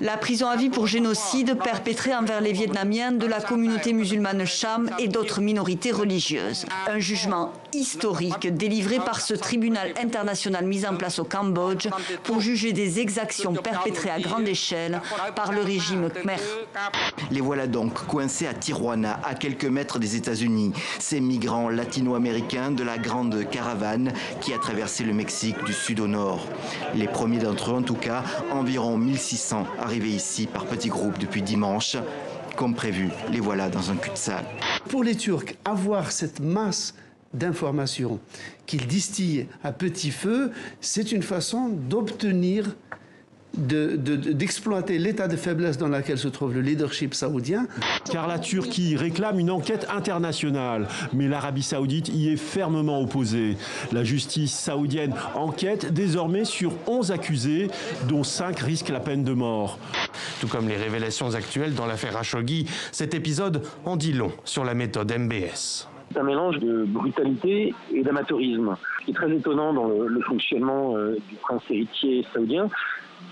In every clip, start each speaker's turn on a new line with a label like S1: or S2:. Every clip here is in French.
S1: La prison à vie pour génocide perpétrée envers les Vietnamiens de la communauté musulmane Cham et d'autres minorités religieuses. Un jugement historique délivré par ce tribunal international mis en place au Cambodge pour juger des exactions perpétrées à grande échelle par le régime Khmer.
S2: Les voilà donc coincés à Tijuana, à quelques mètres des États-Unis. Ces migrants latino-américains de la grande caravane qui a traversé le Mexique du sud au nord. Les premiers d'entre eux, en tout cas, environ 1600, arrivés ici par petits groupes depuis dimanche. Comme prévu, les voilà dans un cul-de-sac.
S3: Pour les Turcs, avoir cette masse d'informations qu'ils distillent à petit feu, c'est une façon d'obtenir, d'exploiter l'état de faiblesse dans lequel se trouve le leadership saoudien.
S4: Car la Turquie réclame une enquête internationale, mais l'Arabie saoudite y est fermement opposée. La justice saoudienne enquête désormais sur 11 accusés, dont 5 risquent la peine de mort.
S5: Tout comme les révélations actuelles dans l'affaire Khashoggi, cet épisode en dit long sur la méthode MBS.
S6: C'est un mélange de brutalité et d'amateurisme. Ce qui est très étonnant dans le fonctionnement du prince héritier saoudien,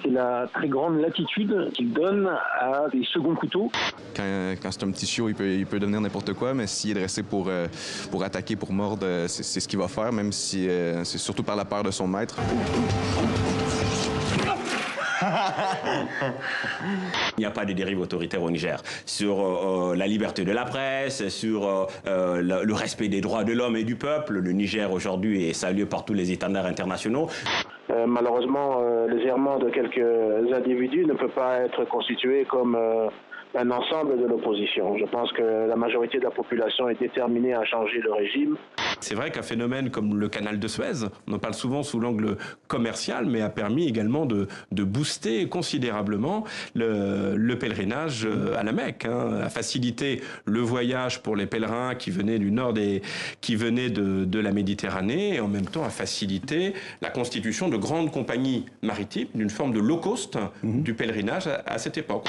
S6: c'est la très grande latitude qu'il donne à des seconds couteaux.
S7: Quand c'est un petit chiot, il peut devenir n'importe quoi, mais s'il est dressé pour attaquer, pour mordre, c'est ce qu'il va faire, même si c'est surtout par la peur de son maître.
S8: Il n'y a pas de dérive autoritaire au Niger. Sur la liberté de la presse, sur le respect des droits de l'homme et du peuple, le Niger aujourd'hui est salué par tous les étendards internationaux.
S6: Malheureusement, les errements de quelques individus ne peut pas être constitué comme un ensemble de l'opposition. Je pense que la majorité de la population est déterminée à changer le régime.
S5: C'est vrai qu'un phénomène comme le canal de Suez, on en parle souvent sous l'angle commercial, mais a permis également de booster considérablement le pèlerinage à la Mecque, a facilité le voyage pour les pèlerins qui venaient du nord qui venaient de la Méditerranée, et en même temps a facilité la constitution de grandes compagnies maritimes, d'une forme de low cost du pèlerinage à cette époque.